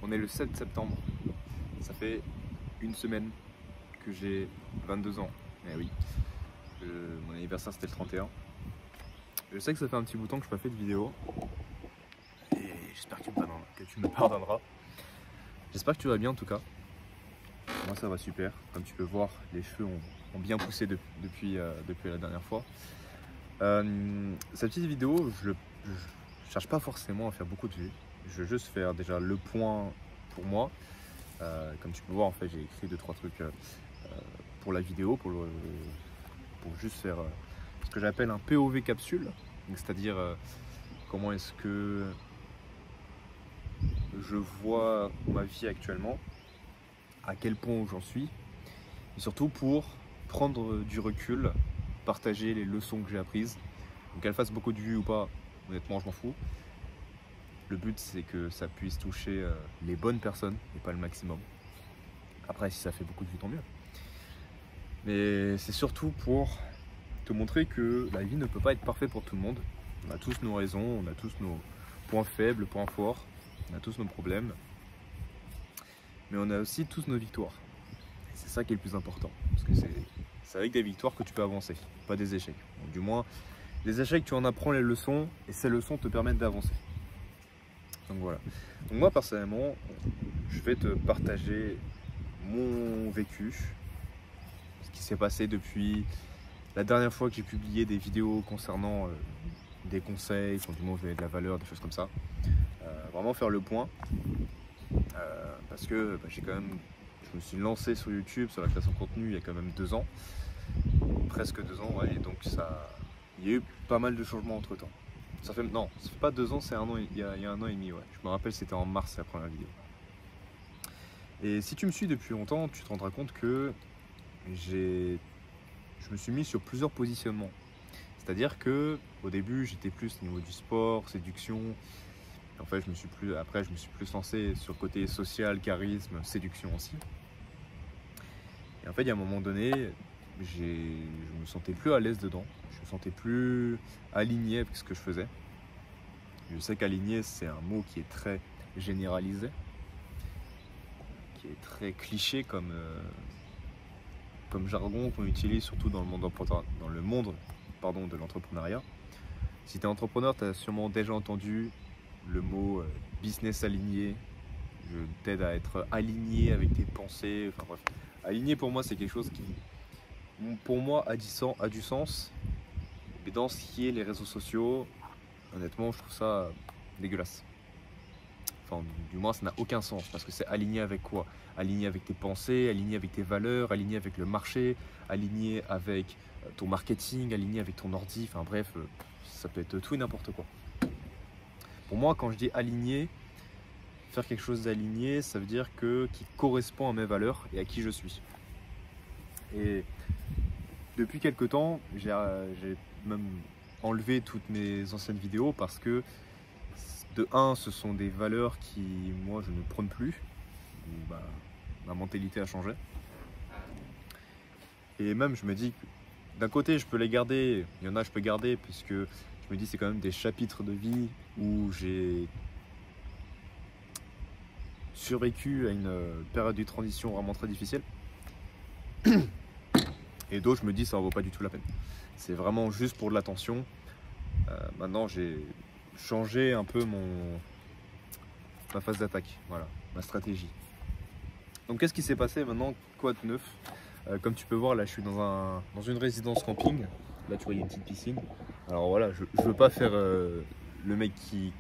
On est le 7 septembre. Ça fait une semaine que j'ai 22 ans. Eh oui, mon anniversaire c'était le 31. Je sais que ça fait un petit bout de temps que je n'ai pas fait de vidéo. Et j'espère que tu me pardonneras. J'espère que tu vas bien en tout cas. Moi ça va super. Comme tu peux voir, les cheveux ont bien poussé depuis la dernière fois. Cette petite vidéo, je cherche pas forcément à faire beaucoup de vues. Je veux juste faire déjà le point pour moi. Comme tu peux voir, en fait, j'ai écrit 2-3 trucs pour la vidéo, pour juste faire ce que j'appelle un POV capsule. C'est-à-dire comment est-ce que je vois ma vie actuellement, à quel point j'en suis, et surtout pour prendre du recul, partager les leçons que j'ai apprises. Donc qu'elles fassent beaucoup de vues ou pas, honnêtement je m'en fous. Le but c'est que ça puisse toucher les bonnes personnes et pas le maximum. Après si ça fait beaucoup de vues tant mieux. Mais c'est surtout pour te montrer que la vie ne peut pas être parfaite pour tout le monde. On a tous nos raisons, on a tous nos points faibles, points forts, on a tous nos problèmes. Mais on a aussi tous nos victoires. C'est ça qui est le plus important. Parce que c'est avec des victoires que tu peux avancer, pas des échecs. Donc, du moins, les échecs, tu en apprends les leçons et ces leçons te permettent d'avancer. Donc voilà. Donc moi, personnellement, je vais te partager mon vécu, ce qui s'est passé depuis la dernière fois que j'ai publié des vidéos concernant des conseils, quand du moins de la valeur, des choses comme ça. Vraiment faire le point. Parce que je me suis lancé sur YouTube, sur la création de contenu il y a quand même 2 ans. Presque 2 ans, ouais, et donc il y a eu pas mal de changements entre temps. Ça fait pas 2 ans, c'est un an, il y a 1 an et demi, ouais. Je me rappelle, c'était en mars la première vidéo. Et si tu me suis depuis longtemps, tu te rendras compte que je me suis mis sur plusieurs positionnements. C'est-à-dire que au début, j'étais plus au niveau du sport, séduction. En fait, je me suis plus lancé sur le côté social, charisme, séduction aussi. Et en fait, il y a un moment donné, je me sentais plus à l'aise dedans. Je me sentais plus aligné avec ce que je faisais. Je sais qu'aligné, c'est un mot qui est très généralisé, qui est très cliché comme jargon qu'on utilise surtout dans le monde de l'entrepreneuriat. Si tu es entrepreneur, tu as sûrement déjà entendu le mot business aligné. Je t'aide à être aligné avec tes pensées. Enfin bref, aligné pour moi c'est quelque chose qui, pour moi, a du sens. Mais dans ce qui est les réseaux sociaux, honnêtement, je trouve ça dégueulasse. Enfin, du moins, ça n'a aucun sens parce que c'est aligné avec quoi? Aligné avec tes pensées, aligné avec tes valeurs, aligné avec le marché, aligné avec ton marketing, aligné avec ton ordi. Enfin bref, ça peut être tout et n'importe quoi. Pour moi, quand je dis aligné, faire quelque chose d'aligné, ça veut dire qui correspond à mes valeurs et à qui je suis. Et depuis quelques temps, j'ai même enlevé toutes mes anciennes vidéos parce que de 1, ce sont des valeurs qui, moi, je ne prône plus. Ma mentalité a changé. Et même, je me dis que d'un côté, je peux les garder, il y en a, je peux garder, puisque je me dis c'est quand même des chapitres de vie où j'ai survécu à une période de transition vraiment très difficile. Et d'autres, je me dis ça en vaut pas du tout la peine. C'est vraiment juste pour de l'attention. Maintenant, j'ai changé un peu ma phase d'attaque, voilà, ma stratégie. Donc qu'est-ce qui s'est passé maintenant? Quoi de neuf? Comme tu peux voir, là je suis dans une résidence camping. Là tu vois, il y a une petite piscine. Alors voilà, je veux pas faire le mec qui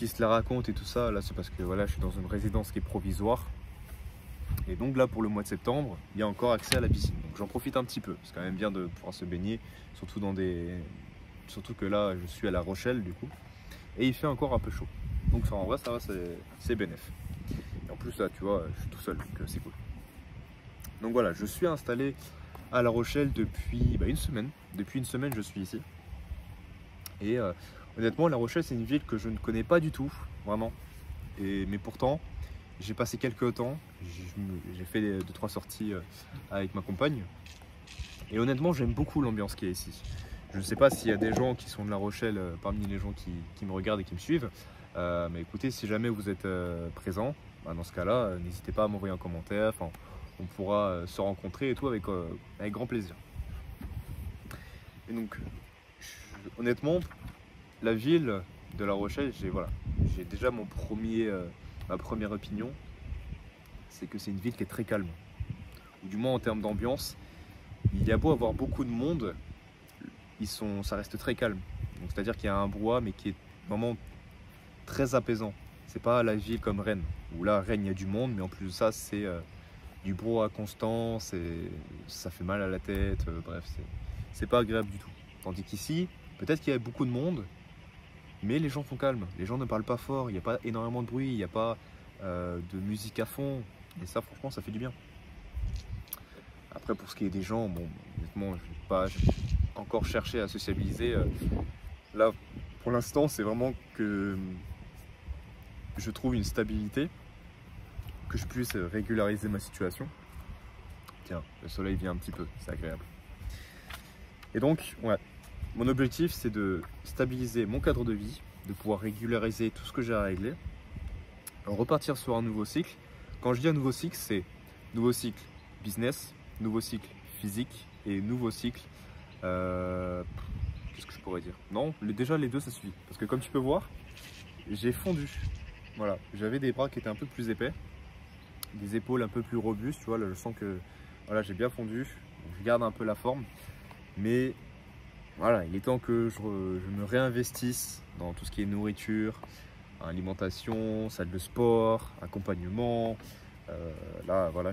se la raconte et tout ça. Là c'est parce que voilà, je suis dans une résidence qui est provisoire. Et donc là pour le mois de septembre, il y a encore accès à la piscine. Donc j'en profite un petit peu. C'est quand même bien de pouvoir se baigner, surtout que là je suis à La Rochelle du coup. Et il fait encore un peu chaud. Donc ça, en vrai ça va, c'est bénéf. Et en plus là tu vois, je suis tout seul, donc c'est cool. Donc voilà, je suis installé à La Rochelle depuis une semaine. Depuis une semaine je suis ici. Et honnêtement La Rochelle c'est une ville que je ne connais pas du tout, vraiment. Mais pourtant j'ai passé quelques temps, j'ai fait 2-3 sorties avec ma compagne. Et honnêtement j'aime beaucoup l'ambiance qu'il y a ici. Je ne sais pas s'il y a des gens qui sont de La Rochelle parmi les gens qui me regardent et qui me suivent. Mais écoutez, si jamais vous êtes présent, bah, dans ce cas-là, n'hésitez pas à m'envoyer un commentaire. Enfin, on pourra se rencontrer et tout avec grand plaisir. Et donc, honnêtement, la ville de La Rochelle, j'ai déjà ma première opinion, c'est que c'est une ville qui est très calme. Ou du moins en termes d'ambiance, il y a beau avoir beaucoup de monde, ça reste très calme. Donc c'est-à-dire qu'il y a un brouhaha, mais qui est vraiment très apaisant. C'est pas la ville comme Rennes, où là, Rennes, il y a du monde, mais en plus de ça, c'est du brouhaha constant, ça fait mal à la tête, bref, c'est pas agréable du tout. Tandis qu'ici, peut-être qu'il y a beaucoup de monde, mais les gens sont calmes, les gens ne parlent pas fort, il n'y a pas énormément de bruit, il n'y a pas de musique à fond, et ça, franchement, ça fait du bien. Après, pour ce qui est des gens, bon, honnêtement, j'ai encore cherché à sociabiliser. Là, pour l'instant, c'est vraiment que je trouve une stabilité, que je puisse régulariser ma situation. Tiens, le soleil vient un petit peu, c'est agréable. Et donc, ouais, mon objectif, c'est de stabiliser mon cadre de vie, de pouvoir régulariser tout ce que j'ai à régler, repartir sur un nouveau cycle. Quand je dis un nouveau cycle, c'est nouveau cycle business, nouveau cycle physique et nouveau cycle... qu'est-ce que je pourrais dire? Non, déjà les deux, ça suffit. Parce que comme tu peux voir, j'ai fondu. Voilà, j'avais des bras qui étaient un peu plus épais, des épaules un peu plus robustes, tu vois, là je sens que voilà, j'ai bien fondu, je garde un peu la forme, mais voilà, il est temps que je me réinvestisse dans tout ce qui est nourriture, alimentation, salle de sport, accompagnement. Là, voilà,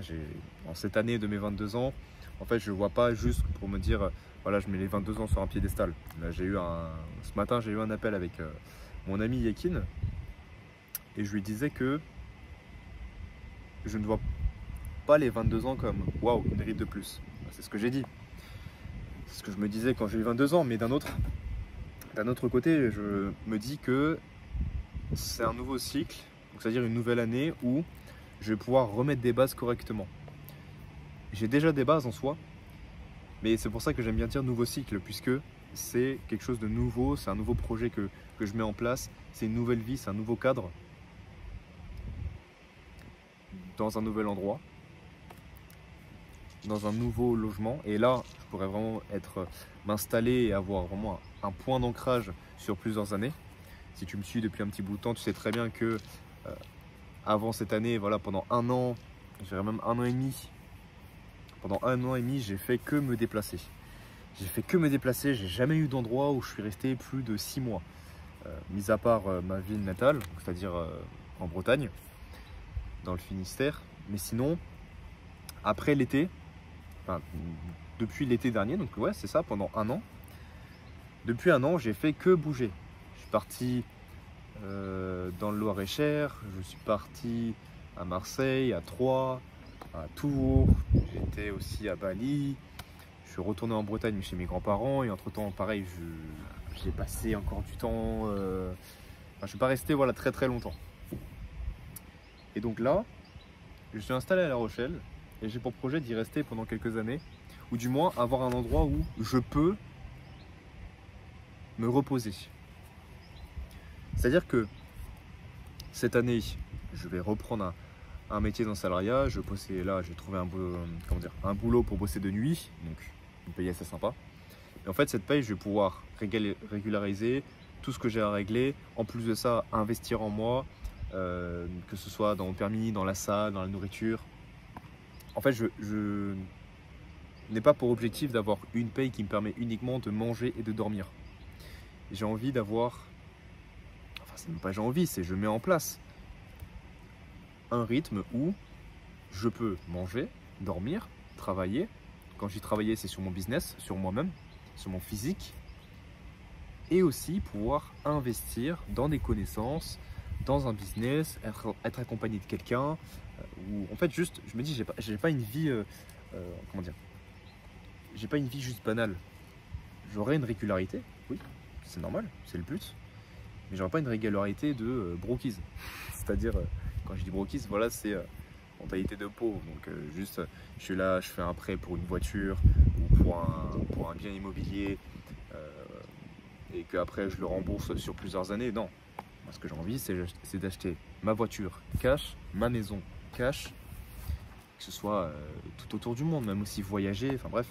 en cette année de mes 22 ans, en fait, je ne vois pas juste pour me dire, voilà, je mets les 22 ans sur un piédestal. Là, ce matin, j'ai eu un appel avec mon ami Yekin, et je lui disais que je ne vois pas les 22 ans comme waouh, une ride de plus. C'est ce que j'ai dit. C'est ce que je me disais quand j'ai eu 22 ans, mais d'un autre côté, je me dis que c'est un nouveau cycle, c'est-à-dire une nouvelle année où je vais pouvoir remettre des bases correctement. J'ai déjà des bases en soi, mais c'est pour ça que j'aime bien dire nouveau cycle, puisque c'est quelque chose de nouveau, c'est un nouveau projet que je mets en place, c'est une nouvelle vie, c'est un nouveau cadre, dans un nouvel endroit, dans un nouveau logement. Et là, je pourrais vraiment m'installer et avoir vraiment un point d'ancrage sur plusieurs années. Si tu me suis depuis un petit bout de temps, tu sais très bien que avant cette année, voilà, pendant un an, je dirais même un an et demi, pendant un an et demi, j'ai fait que me déplacer. J'ai jamais eu d'endroit où je suis resté plus de 6 mois. Mis à part ma ville natale, c'est-à-dire en Bretagne, dans le Finistère. Mais sinon, après l'été, enfin, depuis l'été dernier, donc ouais, c'est ça, pendant un an. Depuis un an, j'ai fait que bouger. Je suis parti dans le Loir-et-Cher, je suis parti à Marseille, à Troyes, à Tours, j'étais aussi à Bali, je suis retourné en Bretagne chez mes grands-parents et entre-temps, pareil, j'ai passé encore du temps, enfin, je ne suis pas resté voilà, très très longtemps. Et donc là, je suis installé à La Rochelle et j'ai pour projet d'y rester pendant quelques années, ou du moins avoir un endroit où je peux me reposer. C'est-à-dire que cette année, je vais reprendre un métier dans le salariat. J'ai trouvé un boulot pour bosser de nuit, donc une paye assez sympa. Et en fait, cette paye, je vais pouvoir régulariser tout ce que j'ai à régler. En plus de ça, investir en moi, que ce soit dans le permis, dans la salle, dans la nourriture. En fait, je n'ai pas pour objectif d'avoir une paye qui me permet uniquement de manger et de dormir. J'ai envie d'avoir... Enfin, c'est même pas j'ai envie, c'est je mets en place un rythme où je peux manger, dormir, travailler. Quand je dis travailler, c'est sur mon business, sur moi-même, sur mon physique. Et aussi pouvoir investir dans des connaissances, dans un business, être accompagné de quelqu'un. Ou en fait, juste, je me dis, j'ai pas une vie, comment dire, j'ai pas une vie juste banale. J'aurai une régularité, oui, c'est normal, c'est le but. Mais j'aurai pas une régularité de broquise. C'est-à-dire, quand je dis broquise, voilà, c'est mentalité de pauvre. Donc juste, je suis là, je fais un prêt pour une voiture ou pour un bien immobilier et qu'après je le rembourse sur plusieurs années. Non, ce que j'ai envie, c'est d'acheter ma voiture cash, ma maison cash, que ce soit tout autour du monde, même aussi voyager, enfin bref,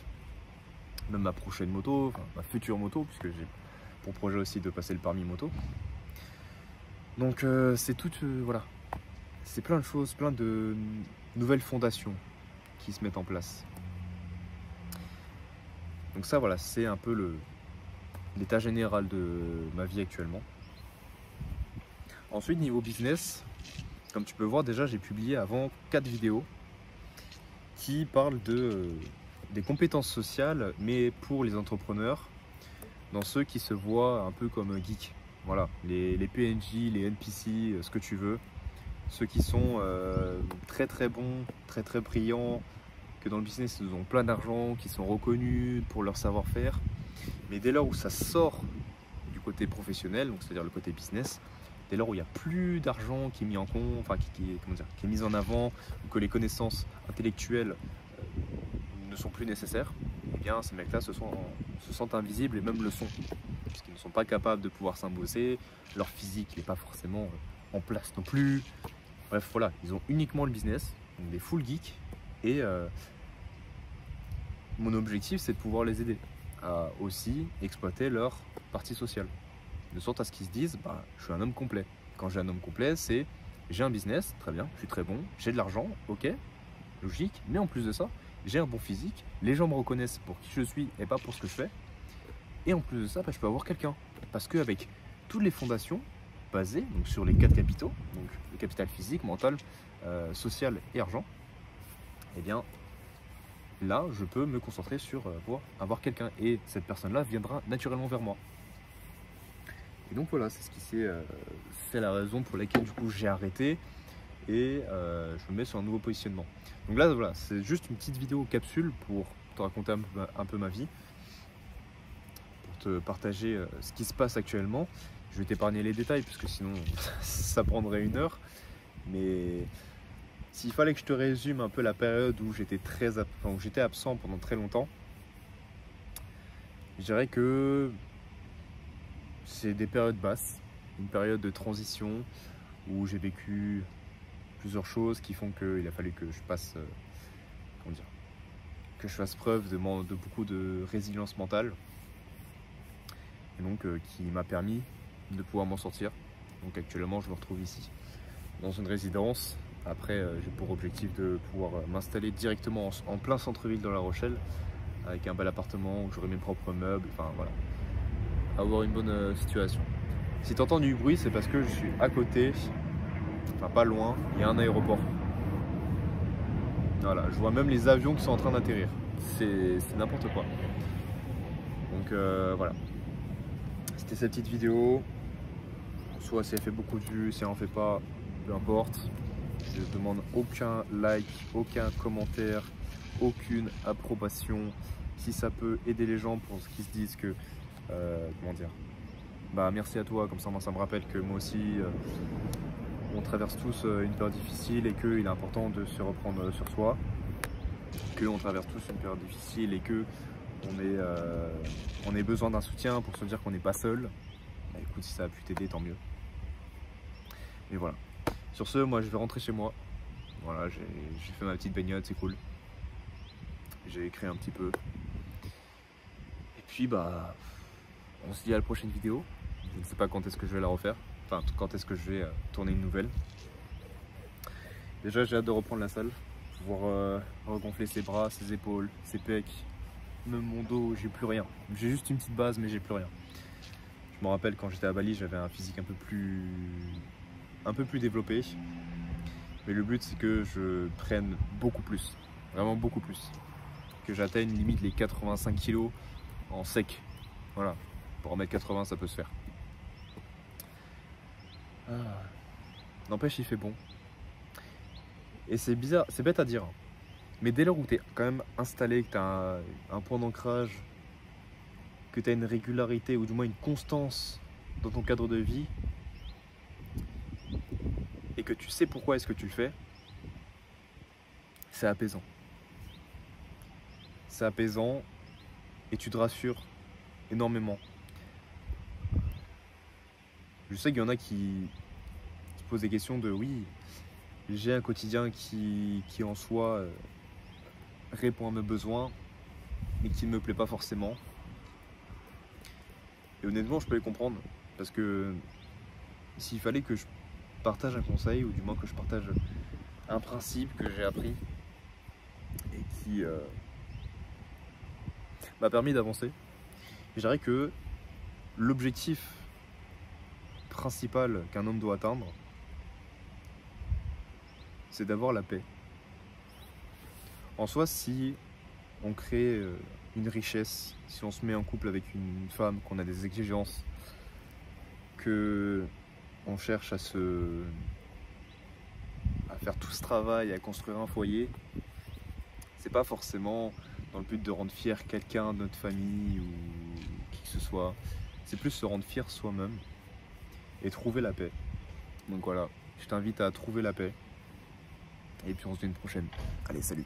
même ma prochaine moto, enfin, ma future moto, puisque j'ai pour projet aussi de passer le permis moto. Donc c'est tout, voilà, c'est plein de choses, plein de nouvelles fondations qui se mettent en place. Donc ça, voilà, c'est un peu l'état général de ma vie actuellement. Ensuite, niveau business, comme tu peux voir, déjà j'ai publié avant 4 vidéos qui parlent des compétences sociales, mais pour les entrepreneurs, dans ceux qui se voient un peu comme geeks. Voilà, les PNJ, les NPC, ce que tu veux, ceux qui sont très très bons, très très brillants, que dans le business ils ont plein d'argent, qui sont reconnus pour leur savoir-faire, mais dès lors où ça sort du côté professionnel, donc c'est-à-dire le côté business, dès lors où il n'y a plus d'argent qui est mis en compte, enfin qui est mis en avant, ou que les connaissances intellectuelles ne sont plus nécessaires, eh bien ces mecs-là se sentent invisibles et même le sont, parce qu'ils ne sont pas capables de pouvoir s'imposer, leur physique n'est pas forcément en place non plus. Bref, voilà, ils ont uniquement le business, donc des full geeks, et mon objectif c'est de pouvoir les aider à aussi exploiter leur partie sociale, de sorte à ce qu'ils se disent, bah, je suis un homme complet. Quand j'ai un homme complet, c'est j'ai un business, très bien, je suis très bon, j'ai de l'argent, ok, logique, mais en plus de ça, j'ai un bon physique, les gens me reconnaissent pour qui je suis et pas pour ce que je fais, et en plus de ça, bah, je peux avoir quelqu'un, parce qu'avec toutes les fondations basées donc, sur les 4 capitaux, donc le capital physique, mental, social et argent, eh bien là, je peux me concentrer sur pouvoir avoir quelqu'un, et cette personne-là viendra naturellement vers moi. Et donc voilà, c'est ce qui c'est la raison pour laquelle du coup j'ai arrêté et je me mets sur un nouveau positionnement. Donc là, voilà, c'est juste une petite vidéo capsule pour te raconter un peu ma vie, pour te partager ce qui se passe actuellement. Je vais t'épargner les détails puisque sinon ça prendrait 1 heure. Mais s'il fallait que je te résume un peu la période où j'étais absent pendant très longtemps, je dirais que c'est des périodes basses, une période de transition où j'ai vécu plusieurs choses qui font qu'il a fallu que je passe, que je fasse preuve de beaucoup de résilience mentale, et donc qui m'a permis de pouvoir m'en sortir. Donc actuellement, je me retrouve ici, dans une résidence. Après, j'ai pour objectif de pouvoir m'installer directement en plein centre-ville dans La Rochelle, avec un bel appartement où j'aurai mes propres meubles, enfin voilà, avoir une bonne situation. Si tu entends du bruit, c'est parce que je suis à côté, enfin pas loin, il y a un aéroport. Voilà, je vois même les avions qui sont en train d'atterrir. C'est n'importe quoi. Donc voilà. C'était cette petite vidéo. Soit si elle fait beaucoup de vues, si elle en fait pas, peu importe. Je demande aucun like, aucun commentaire, aucune approbation. Si ça peut aider les gens pour ce qu'ils se disent que, comment dire, bah merci à toi, comme ça moi ça me rappelle que moi aussi on traverse tous une période difficile et qu'il est important de se reprendre sur soi, qu'on traverse tous une période difficile et que on ait besoin d'un soutien pour se dire qu'on n'est pas seul. Bah, écoute, si ça a pu t'aider, tant mieux. Et voilà. Sur ce, moi je vais rentrer chez moi. Voilà, j'ai fait ma petite baignade, c'est cool. J'ai écrit un petit peu. Et puis bah, on se dit à la prochaine vidéo. Je ne sais pas quand est-ce que je vais la refaire. Enfin, quand est-ce que je vais tourner une nouvelle. Déjà, j'ai hâte de reprendre la salle. Pouvoir regonfler ses bras, ses épaules, ses pecs. Même mon dos, j'ai plus rien. J'ai juste une petite base, mais j'ai plus rien. Je me rappelle quand j'étais à Bali, j'avais un physique un peu plus développé. Mais le but, c'est que je prenne beaucoup plus. Vraiment beaucoup plus. Que j'atteigne limite les 85 kg en sec. Voilà. Pour en mettre 80, ça peut se faire. N'empêche, il fait bon. Et c'est bizarre, c'est bête à dire. Mais dès lors où tu es quand même installé, que tu as un point d'ancrage, que tu as une régularité ou du moins une constance dans ton cadre de vie, et que tu sais pourquoi est-ce que tu le fais, c'est apaisant. C'est apaisant et tu te rassures énormément. Je sais qu'il y en a qui se posent des questions de oui, j'ai un quotidien qui en soi répond à mes besoins, mais qui ne me plaît pas forcément. Et honnêtement, je peux les comprendre, parce que s'il fallait que je partage un conseil, ou du moins que je partage un principe que j'ai appris et qui m'a permis d'avancer, je dirais que l'objectif principal qu'un homme doit atteindre, c'est d'avoir la paix. En soi, si on crée une richesse, si on se met en couple avec une femme, qu'on a des exigences, que on cherche à faire tout ce travail, à construire un foyer, c'est pas forcément dans le but de rendre fier quelqu'un de notre famille ou qui que ce soit. C'est plus se rendre fier soi-même et trouver la paix. Donc voilà, je t'invite à trouver la paix. Et puis on se dit une prochaine. Allez, salut!